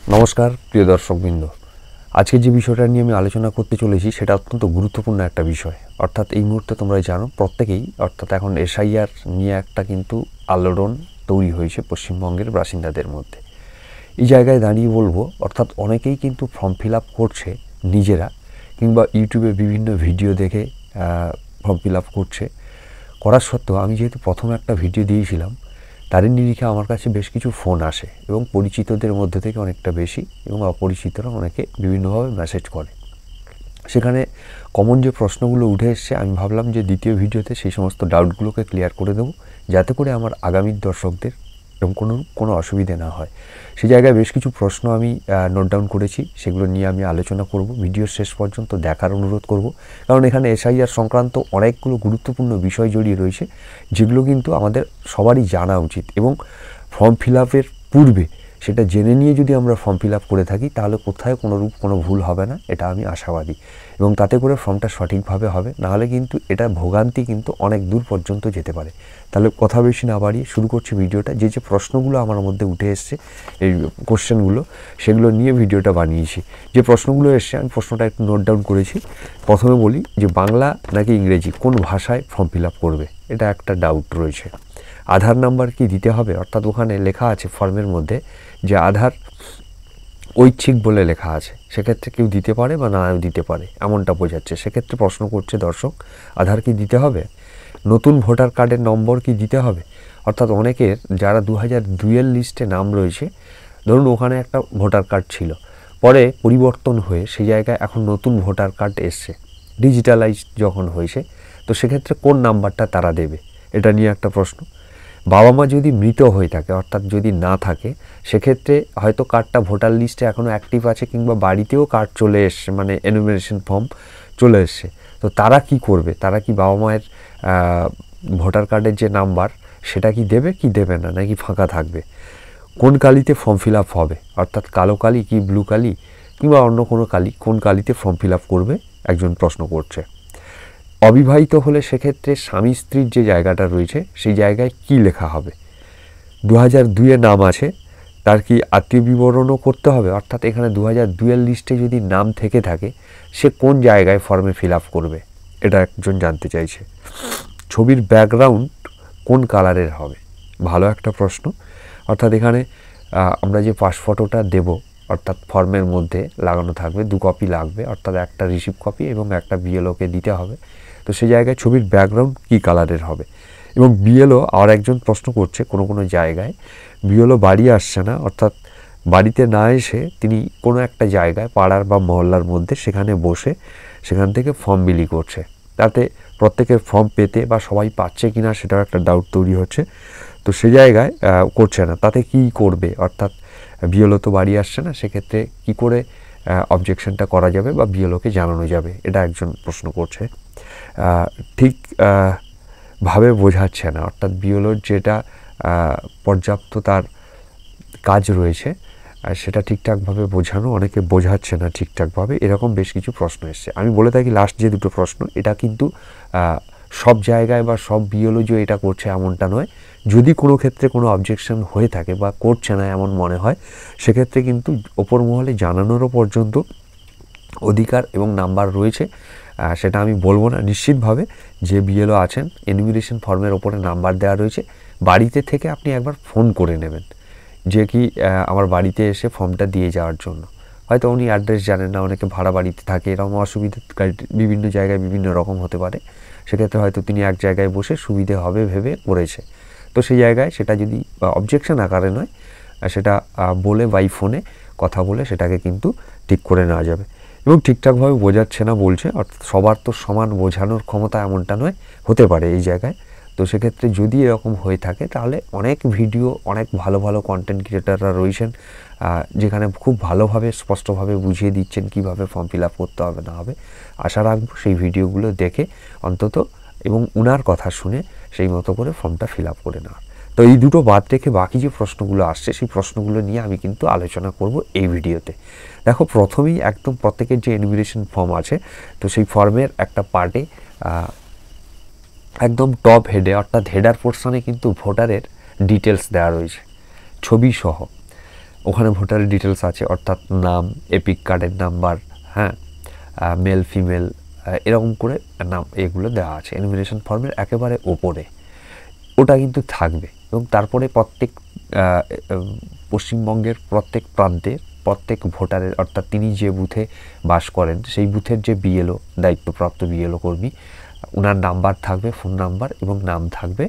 নমস্কার প্রিয় দর্শকবৃন্দ, আজকে যে বিষয়টা নিয়ে আমি আলোচনা করতে চলেছি সেটা অত্যন্ত গুরুত্বপূর্ণ একটা বিষয়। অর্থাৎ এই মুহূর্তে তোমরা জানো প্রত্যেকেই, অর্থাৎ এখন এসআইআর নিয়ে একটা কিন্তু আলোড়ন তৈরি হয়েছে পশ্চিমবঙ্গের বাসিন্দাদের মধ্যে। এই জায়গায় দাঁড়িয়ে বলবো, অর্থাৎ অনেকেই কিন্তু ফর্ম ফিল আপ করছে নিজেরা, কিংবা ইউটিউবে বিভিন্ন ভিডিও দেখে ফর্ম ফিল আপ করছে। করার সত্ত্বেও আমি যেহেতু প্রথম একটা ভিডিও দিয়েছিলাম, তারই নিরিখে আমার কাছে বেশ কিছু ফোন আসে এবং পরিচিতদের মধ্যে থেকে অনেকটা বেশি, এবং অপরিচিতরা অনেকে বিভিন্নভাবে মেসেজ করে। সেখানে কমন যে প্রশ্নগুলো উঠে এসছে, আমি ভাবলাম যে দ্বিতীয় ভিডিওতে সেই সমস্ত ডাউটগুলোকে ক্লিয়ার করে দেবো, যাতে করে আমার আগামী দর্শকদের এরকম কোনো অসুবিধে না হয়। সেই জায়গায় বেশ কিছু প্রশ্ন আমি নোট ডাউন করেছি, সেগুলো নিয়ে আমি আলোচনা করব। ভিডিওর শেষ পর্যন্ত দেখার অনুরোধ করব, কারণ এখানে এসআইআর সংক্রান্ত অনেকগুলো গুরুত্বপূর্ণ বিষয় জড়িয়ে রয়েছে, যেগুলো কিন্তু আমাদের সবারই জানা উচিত। এবং ফর্ম ফিল আপের পূর্বে সেটা জেনে নিয়ে যদি আমরা ফর্ম ফিল আপ করে থাকি, তাহলে কোথায় কোনো ভুল হবে না, এটা আমি আশাবাদী। এবং তাতে করে ফর্মটা সঠিকভাবে হবে, নাহলে কিন্তু এটা ভোগান্তি কিন্তু অনেক দূর পর্যন্ত যেতে পারে। তাহলে কথা বেশি না বাড়িয়ে শুরু করছি ভিডিওটা। যে প্রশ্নগুলো আমার মধ্যে উঠে এসছে, এই কোশ্চেনগুলো, সেগুলো নিয়ে ভিডিওটা বানিয়েছি। যে প্রশ্নগুলো এসছে আমি প্রশ্নটা একটু নোট ডাউন করেছি। প্রথমে বলি যে বাংলা নাকি ইংরেজি কোন ভাষায় ফর্ম ফিল আপ করবে, এটা একটা ডাউট রয়েছে। আধার নাম্বার কি দিতে হবে? অর্থাৎ ওখানে লেখা আছে ফর্মের মধ্যে যে আধার ঐচ্ছিক বলে লেখা আছে, সেক্ষেত্রে কেউ দিতে পারে বা নাও দিতে পারে, এমনটা বোঝাচ্ছে। সেক্ষেত্রে প্রশ্ন করছে দর্শক, আধার কি দিতে হবে? নতুন ভোটার কার্ডের নম্বর কি দিতে হবে? অর্থাৎ অনেকের যারা 2002-এর লিস্টে নাম রয়েছে, ধরুন ওখানে একটা ভোটার কার্ড ছিল, পরে পরিবর্তন হয়ে সেই জায়গায় এখন নতুন ভোটার কার্ড এসছে, ডিজিটালাইজ যখন হয়েছে, তো সেক্ষেত্রে কোন নাম্বারটা তারা দেবে, এটা নিয়ে একটা প্রশ্ন। বাবা মা যদি মৃত হয়ে থাকে, অর্থাৎ যদি না থাকে, সেক্ষেত্রে হয়তো কার্ডটা ভোটার লিস্টে এখনও অ্যাক্টিভ আছে, কিংবা বাড়িতেও কার্ড চলে এসছে, মানে এনুমারেশন ফর্ম চলে এসছে, তো তারা কি করবে? তারা কি বাবা মায়ের ভোটার কার্ডের যে নাম্বার সেটা কি দেবে কি দেবে না, নাকি ফাঁকা থাকবে? কোন কালিতে ফর্ম ফিল আপ হবে, অর্থাৎ কালো কালি কি ব্লু কালি কিংবা অন্য কোনো কালি, কোন কালিতে ফর্ম ফিল আপ করবে একজন প্রশ্ন করছে। অবিবাহিত হলে সেক্ষেত্রে স্বামী স্ত্রীর যে জায়গাটা রয়েছে সেই জায়গায় কি লেখা হবে? 2002-এ নাম আছে, তার কি আত্মীয় বিবরণও করতে হবে? অর্থাৎ এখানে 2002-এর লিস্টে যদি নাম থেকে থাকে, সে কোন জায়গায় ফর্মে ফিল আপ করবে, এটা একজন জানতে চাইছে। ছবির ব্যাকগ্রাউন্ড কোন কালারের হবে? ভালো একটা প্রশ্ন। অর্থাৎ এখানে আমরা যে পাস ফটোটা দেব, অর্থাৎ ফর্মের মধ্যে লাগানো থাকবে, 2 কপি লাগবে, অর্থাৎ একটা রিসিভ কপি এবং একটা বিএলওকে দিতে হবে। তো সেই জায়গায় ছবির ব্যাকগ্রাউন্ড কী কালারের হবে? এবং বিএলও আর একজন প্রশ্ন করছে, কোনো জায়গায় বিএলও বাড়ি আসছে না, অর্থাৎ বাড়িতে না এসে তিনি কোনো একটা জায়গায় পাড়ার বা মহল্লার মধ্যে সেখানে বসে সেখান থেকে ফর্ম বিলি করছে। তাতে প্রত্যেকের ফর্ম পেতে বা সবাই পাচ্ছে কিনা সেটাও একটা ডাউট তৈরি হচ্ছে। তো সে জায়গায় করছে না, তাতে কি করবে? অর্থাৎ বিএলও তো বাড়ি আসছে না, সেক্ষেত্রে কি করে অবজেকশনটা করা যাবে বা বিএলওকে জানানো যাবে, এটা একজন প্রশ্ন করছে। ঠিক ভাবে বোঝাচ্ছে না, অর্থাৎ বিএলওর যেটা পর্যাপ্ত তার কাজ রয়েছে সেটা ঠিকঠাকভাবে বোঝানো, অনেকে বোঝাচ্ছে না ঠিকঠাকভাবে, এরকম বেশ কিছু প্রশ্ন এসছে। আমি বলে থাকি লাস্ট যে দুটো প্রশ্ন, এটা কিন্তু সব জায়গায় বা সব বিএলও যে এটা করছে এমনটা নয়। যদি কোনো ক্ষেত্রে কোনো অবজেকশন হয়ে থাকে বা করছে না এমন মনে হয়, সেক্ষেত্রে কিন্তু ওপর মহলে জানানোরও পর্যন্ত অধিকার এবং নাম্বার রয়েছে। সেটা আমি বলবো না, নিশ্চিতভাবে যে বিএলও আছেন এনুমিরেশন ফর্মের ওপরে নাম্বার দেওয়া রয়েছে, বাড়িতে থেকে আপনি একবার ফোন করে নেবেন যে কি আমার বাড়িতে এসে ফর্মটা দিয়ে যাওয়ার জন্য। হয়তো উনি অ্যাড্রেস জানেন না, অনেকে ভাড়া বাড়িতে থাকে, এরকম অসুবিধা বিভিন্ন জায়গায় বিভিন্ন রকম হতে পারে, সেক্ষেত্রে হয়তো তিনি এক জায়গায় বসে সুবিধে হবে ভেবে করেছে। তো সেই জায়গায় সেটা যদি অবজেকশন আকারে নয়, সেটা বলে বাই ফোনে কথা বলে সেটাকে কিন্তু ঠিক করে নেওয়া যাবে। এবং ঠিকঠাকভাবে বোঝাচ্ছে না বলছে, অর্থাৎ সবার তো সমান বোঝানোর ক্ষমতা এমনটা নয়, হতে পারে এই জায়গায়। তো সেক্ষেত্রে যদি এরকম হয়ে থাকে, তাহলে অনেক ভিডিও, অনেক ভালো ভালো কন্টেন্ট ক্রিয়েটাররা রয়েছেন, যেখানে খুব ভালোভাবে স্পষ্টভাবে বুঝিয়ে দিচ্ছেন কিভাবে ফর্ম ফিল আপ করতে হবে না হবে। আশা রাখবো সেই ভিডিওগুলো দেখে অন্তত এবং উনার কথা শুনে সেই মতো করে ফর্মটা ফিল আপ করে নেওয়ার। তো এই দুটো বাদ রেখে বাকি যে প্রশ্নগুলো আসছে, সেই প্রশ্নগুলো নিয়ে আমি কিন্তু আলোচনা করব এই ভিডিওতে। দেখো, প্রথমেই একদম প্রত্যেকের যে এনুমিরেশন ফর্ম আছে, তো সেই ফর্মের একটা পার্টে একদম টপ হেডে, অর্থাৎ হেডার পোর্শনে কিন্তু ভোটারের ডিটেলস দেওয়া রয়েছে ছবি সহ। ওখানে ভোটারের ডিটেলস আছে, অর্থাৎ নাম, এপিক কার্ডের নাম্বার, হ্যাঁ, মেল ফিমেল এরকম করে নাম এগুলো দেওয়া আছে এনুমিনেশন ফর্মের একেবারে ওপরে। ওটা কিন্তু থাকবে। এবং তারপরে প্রত্যেক পশ্চিমবঙ্গের প্রত্যেক প্রান্তে প্রত্যেক ভোটারের, অর্থাৎ তিনি যে বুথে বাস করেন সেই বুথের যে বিএলও, দায়িত্বপ্রাপ্ত বিএলও কর্মী, ওনার নাম্বার থাকবে, ফোন নাম্বার এবং নাম থাকবে,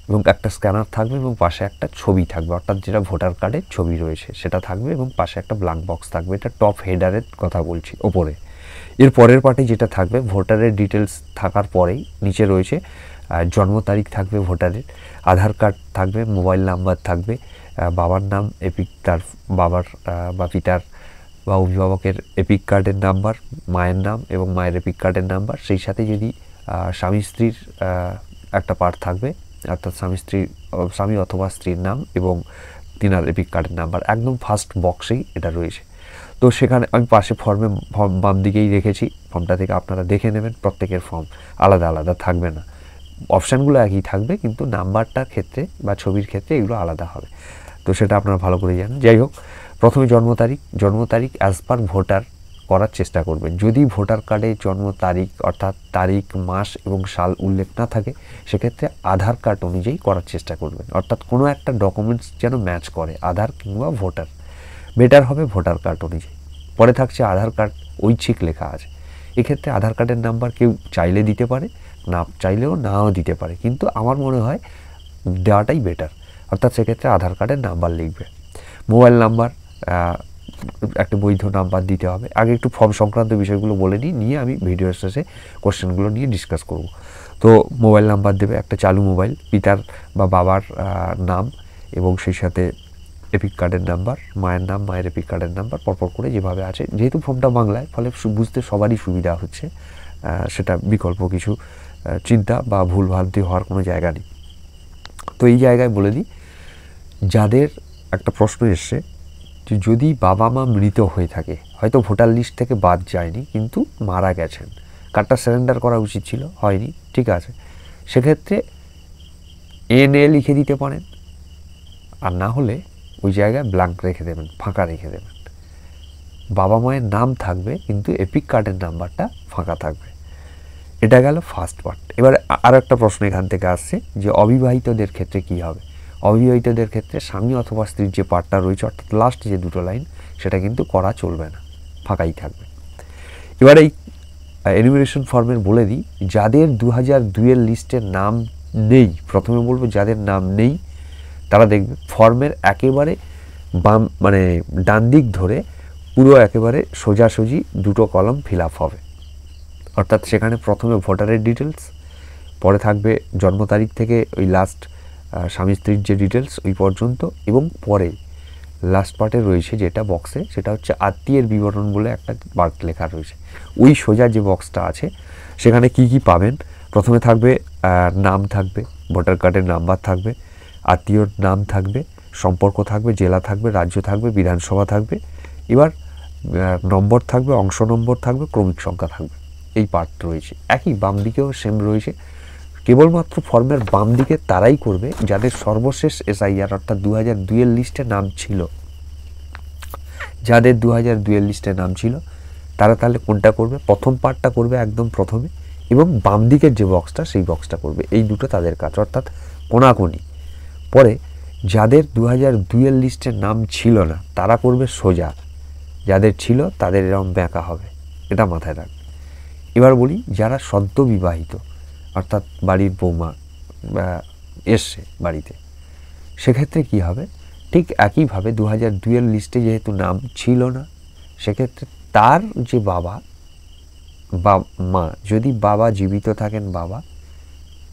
এবং একটা স্ক্যানার থাকবে এবং পাশে একটা ছবি থাকবে, অর্থাৎ যেটা ভোটার কার্ডের ছবি রয়েছে সেটা থাকবে, এবং পাশে একটা ব্ল্যাঙ্ক বক্স থাকবে। এটা টপ হেডারের কথা বলছি, ওপরে। এর পরের পার্টে যেটা থাকবে, ভোটারের ডিটেলস থাকার পরেই নিচে রয়েছে জন্ম তারিখ থাকবে ভোটারের, আধার কার্ড থাকবে, মোবাইল নাম্বার থাকবে, বাবার নাম, এপিক তার বাবার বা পিতার বা অভিভাবকের এপিক কার্ডের নাম্বার, মায়ের নাম এবং মায়ের এপিক কার্ডের নাম্বার। সেই সাথে যদি স্বামী স্ত্রীর একটা পার্ট থাকবে, অর্থাৎ স্বামী অথবা স্ত্রীর নাম এবং তিনার এপিক কার্ডের নাম্বার। একদম ফার্স্ট বক্সেই এটা রয়েছে। তো সেখানে আমি পাশে ফর্ম বাম দিকেই রেখেছি, ফর্মটা থেকে আপনারা দেখে নেবেন। প্রত্যেকের ফর্ম আলাদা আলাদা থাকবে না, অপশানগুলো একই থাকবে, কিন্তু নাম্বারটার ক্ষেত্রে বা ছবির ক্ষেত্রে এগুলো আলাদা হবে। তো সেটা আপনারা ভালো করে জানেন। যাই হোক, প্রথমে জন্ম তারিখ অ্যাজ পার ভোটার করার চেষ্টা করবেন। যদি ভোটার কার্ডে জন্ম তারিখ, অর্থাৎ তারিখ, মাস এবং সাল উল্লেখ না থাকে, সেক্ষেত্রে আধার কার্ড অনুযায়ী করার চেষ্টা করবেন। অর্থাৎ কোনো একটা ডকুমেন্টস যেন ম্যাচ করে, আধার কিংবা ভোটার। বেটার হবে ভোটার কার্ড অনুযায়ী। পরে থাকছে আধার কার্ড ঐচ্ছিক লেখা আছে। এক্ষেত্রে আধার কার্ডের নাম্বার কেউ চাইলে দিতে পারে, না চাইলেও নাও দিতে পারে, কিন্তু আমার মনে হয় দেওয়াটাই বেটার। অর্থাৎ সেক্ষেত্রে আধার কার্ডের নাম্বার লিখবে। মোবাইল নাম্বার, একটা বৈধ নাম্বার দিতে হবে। আগে একটু ফর্ম সংক্রান্ত বিষয়গুলো বলে নিয়ে আমি ভিডিও শেষে কোশ্চেনগুলো নিয়ে ডিসকাস করব। তো মোবাইল নাম্বার দেবে, একটা চালু মোবাইল, পিতার বা বাবার নাম এবং সেই সাথে এপিক কার্ডের নাম্বার, মায়ের নাম, মায়ের এপিক কার্ডের নাম্বার পরপর করে যেভাবে আছে। যেহেতু ফর্মটা বাংলায়, ফলে বুঝতে সবারই সুবিধা হচ্ছে, সেটা বিকল্প কিছু চিন্তা বা ভুলভ্রান্তি হওয়ার কোনো জায়গা নেই। তো এই জায়গায় বলে দিই, যাদের একটা প্রশ্ন এসছে যে যদি বাবা মা মৃত হয়ে থাকে, হয়তো ভোটার লিস্ট থেকে বাদ যায়নি কিন্তু মারা গেছেন, কার্ডটা সারেন্ডার করা উচিত ছিল, হয়নি, ঠিক আছে, সেক্ষেত্রে NA লিখে দিতে পারেন, আর না হলে ওই জায়গায় ব্ল্যাঙ্ক রেখে দেবেন, ফাঁকা রেখে দেবেন। বাবা মায়ের নাম থাকবে কিন্তু এপিক কার্ডের নাম্বারটা ফাঁকা থাকবে। এটা গেল ফার্স্ট পার্ট। এবার আরও একটা প্রশ্ন এখান থেকে আসছে যে অবিবাহিতদের ক্ষেত্রে কী হবে। অবিবাহিতদের ক্ষেত্রে স্বামী অথবা স্ত্রীর যে পার্টটা রয়েছে, অর্থাৎ লাস্ট যে দুটো লাইন, সেটা কিন্তু করা চলবে না, ফাঁকাই থাকবে। এবার এই এনুমিনেশন ফর্মের বলে দিই, যাদের 2002-এর লিস্টের নাম নেই, প্রথমে বলবো যাদের নাম নেই, তারা দেখবে ফর্মের একেবারে বাম মানে ডান দিক ধরে পুরো একেবারে সোজাসুজি দুটো কলম ফিল আপ হবে। অর্থাৎ সেখানে প্রথমে ভোটারের ডিটেলস, পরে থাকবে জন্ম তারিখ থেকে ওই লাস্ট স্বামী স্ত্রীর যে ডিটেলস ওই পর্যন্ত, এবং পরে লাস্ট পার্টে রয়েছে যেটা বক্সে, সেটা হচ্ছে আত্মীয়ের বিবরণ বলে একটা পার্ট লেখা রয়েছে। ওই সোজা যে বক্সটা আছে সেখানে কি কি পাবেন, প্রথমে থাকবে নাম থাকবে, ভোটার কার্ডের নাম্বার থাকবে, আত্মীয়র নাম থাকবে, সম্পর্ক থাকবে, জেলা থাকবে, রাজ্য থাকবে, বিধানসভা থাকবে, এবার নম্বর থাকবে, অংশ নম্বর থাকবে, ক্রমিক সংখ্যা থাকবে। এই পার্ট রয়েছে। একই বাম দিকেও সেম রয়েছে, কেবলমাত্র ফর্মের বাম দিকে তারাই করবে যাদের সর্বশেষ SIR অর্থাৎ 2002-এর লিস্টে নাম ছিল। যাদের 2002-এর লিস্টে নাম ছিল তারা তাহলে কোনটা করবে, প্রথম পার্টটা করবে একদম প্রথমে, এবং বাম দিকের যে বক্সটা সেই বক্সটা করবে। এই দুটো তাদের কাজ, অর্থাৎ কোনাকুনি। পরে যাদের 2002-এর লিস্টের নাম ছিল না তারা করবে সোজা, যাদের ছিল তাদের এরকম ব্যাঁকা হবে, এটা মাথায় রাখবে। এবার বলি যারা সদ্য বিবাহিত, অর্থাৎ বাড়ির বৌমা এসছে বাড়িতে, সেক্ষেত্রে কি হবে, ঠিক একইভাবে 2002-এর লিস্টে যেহেতু নাম ছিল না, সেক্ষেত্রে তার যে বাবা বা মা, যদি বাবা জীবিত থাকেন বাবা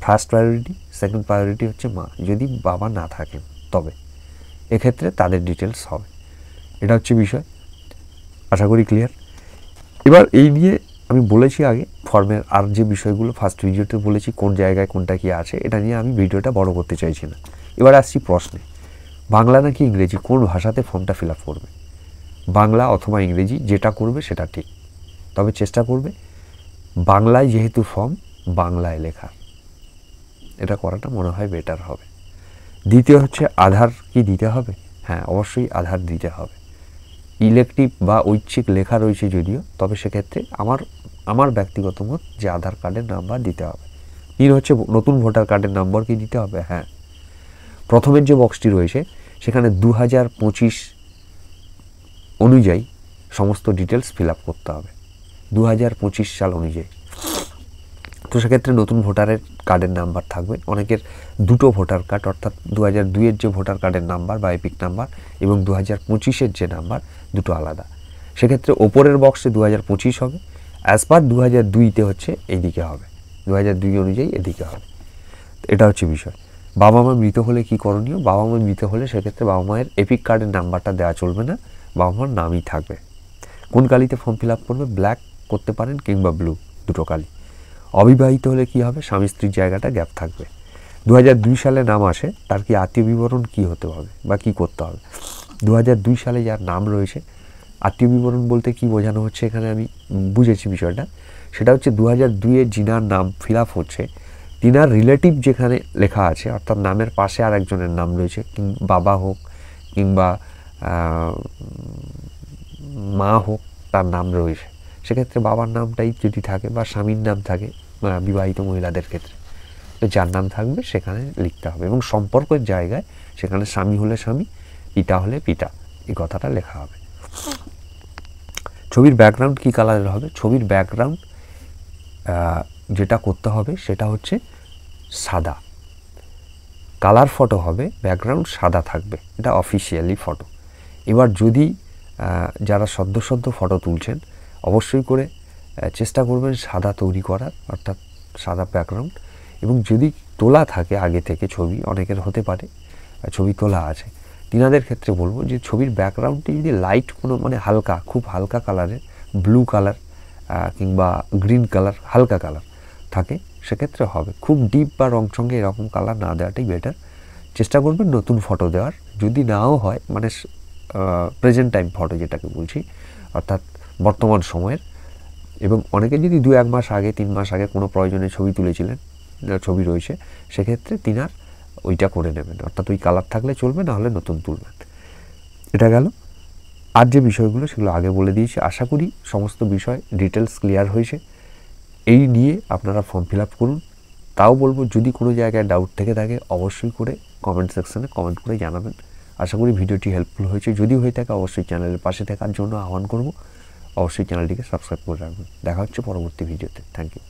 ফার্স্ট প্রায়োরিটি, সেকেন্ড প্রায়োরিটি হচ্ছে মা, যদি বাবা না থাকেন তবে এক্ষেত্রে তাদের ডিটেলস হবে। এটা হচ্ছে বিষয়, আশা করি ক্লিয়ার। এবার এই নিয়ে আমি বলেছি আগে ফর্মের আর যে বিষয়গুলো ফার্স্ট ভিডিওতে বলেছি, কোন জায়গায় কোনটা কি আছে, এটা নিয়ে আমি ভিডিওটা বড় করতে চাইছি না। এবার আসছি প্রশ্নে, বাংলা নাকি ইংরেজি, কোন ভাষাতে ফর্মটা ফিল আপ করবে? বাংলা অথবা ইংরেজি, যেটা করবে সেটা ঠিক, তবে চেষ্টা করবে বাংলায়, যেহেতু ফর্ম বাংলায় লেখা, এটা করাটা মনে হয় বেটার হবে। দ্বিতীয় হচ্ছে আধার কি দিতে হবে? হ্যাঁ, অবশ্যই আধার দিতে হবে। ইলেকটিভ বা ঐচ্ছিক লেখা রয়েছে যদিও, তবে সেক্ষেত্রে আমার ব্যক্তিগত মত যে আধার কার্ডের নাম্বার দিতে হবে। 3 হচ্ছে নতুন ভোটার কার্ডের নাম্বার কি দিতে হবে? হ্যাঁ। প্রথমের যে বক্সটি রয়েছে সেখানে 2025 অনুযায়ী সমস্ত ডিটেলস ফিল আপ করতে হবে, 2025 সাল অনুযায়ী। তো সেক্ষেত্রে নতুন ভোটারের কার্ডের নাম্বার থাকবে, অনেকের দুটো ভোটার কার্ড, অর্থাৎ 2002-এর যে ভোটার কার্ডের নাম্বার বা এপিক নাম্বার এবং 2025-এর যে নাম্বার, দুটো আলাদা। সেক্ষেত্রে ওপরের বক্সে 2025 হবে, অ্যাজ পার 2002-তে হচ্ছে এইদিকে হবে, 2002 অনুযায়ী এদিকে হবে। এটা হচ্ছে বিষয়। বাবা মা মৃত হলে কি করণীয়? বাবা মা মৃত হলে সেক্ষেত্রে বাবা মায়ের এপিক কার্ডের নাম্বারটা দেওয়া চলবে না, বাবা মার নামই থাকবে। কোন কালিতে ফর্ম ফিল আপ করবে? ব্ল্যাক করতে পারেন কিংবা ব্লু, দুটো কালি। অবিবাহিত হলে কি হবে? স্বামী স্ত্রীর জায়গাটা গ্যাপ থাকবে। 2002 সালে নাম আসে, তার কি আত্মীয় বিবরণ কি হতে হবে বা কি করতে হবে? 2002 সালে যার নাম রয়েছে, আত্মীয় বিবরণ বলতে কি বোঝানো হচ্ছে এখানে আমি বুঝেছি বিষয়টা। সেটা হচ্ছে 2002-এ যিনার নাম ফিল আপ হচ্ছে তিনার রিলেটিভ যেখানে লেখা আছে, অর্থাৎ নামের পাশে আর একজনের নাম রয়েছে, বাবা হোক কিংবা মা হোক, তার নাম রয়েছে, সেক্ষেত্রে বাবার নামটাই যদি থাকে বা স্বামীর নাম থাকে বিবাহিত মহিলাদের ক্ষেত্রে, তো যার নাম থাকবে সেখানে লিখতে হবে। এবং সম্পর্কের জায়গায় সেখানে স্বামী হলে স্বামী, পিতা হলে পিতা, এই কথাটা লেখা হবে। ছবির ব্যাকগ্রাউন্ড কী কালারের হবে? ছবির ব্যাকগ্রাউন্ড যেটা করতে হবে সেটা হচ্ছে সাদা। কালার ফটো হবে, ব্যাকগ্রাউন্ড সাদা থাকবে, এটা অফিসিয়ালি ফটো। এবার যদি যারা সদ্য ফটো তুলছেন, অবশ্যই করে চেষ্টা করবেন সাদা তৈরি করার, অর্থাৎ সাদা ব্যাকগ্রাউন্ড। এবং যদি তোলা থাকে আগে থেকে ছবি, অনেকের হতে পারে ছবি তোলা আছে, তিনাদের ক্ষেত্রে বলবো যে ছবির ব্যাকগ্রাউন্ডটি যদি লাইট কোনো মানে হালকা, খুব হালকা কালারের, ব্লু কালার কিংবা গ্রিন কালার, হালকা কালার থাকে, সেক্ষেত্রে হবে। খুব ডিপ বা রংচঙ্গে এরকম কালার না দেওয়াটাই বেটার। চেষ্টা করবেন নতুন ফটো দেওয়ার। যদি নাও হয়, মানে প্রেজেন্ট টাইম ফটো যেটাকে বলছি, অর্থাৎ বর্তমান সময়ের, এবং অনেকে যদি 2-1 মাস আগে, 3 মাস আগে কোনো প্রয়োজনে ছবি তুলেছিলেন, ছবি রয়েছে, সেক্ষেত্রে তিনার ওইটা করে নেবেন, অর্থাৎ ওই কালার থাকলে চলবে, না হলে নতুন তুলবেন। এটা গেল। আর যে বিষয়গুলো সেগুলো আগে বলে দিয়েছি। আশা করি সমস্ত বিষয় ডিটেলস ক্লিয়ার হয়েছে। এই নিয়ে আপনারা ফর্ম ফিল আপ করুন। তাও বলবো, যদি কোনো জায়গায় ডাউট থেকে থাকে অবশ্যই করে কমেন্ট সেকশনে কমেন্ট করে জানাবেন। আশা করি ভিডিওটি হেল্পফুল হয়েছে। যদি হয়ে থাকে অবশ্যই চ্যানেলের পাশে থাকার জন্য আহ্বান করব। অবশ্যই চ্যানেলটিকে সাবস্ক্রাইব করে রাখবেন। দেখা হচ্ছে পরবর্তী ভিডিওতে। Thank you.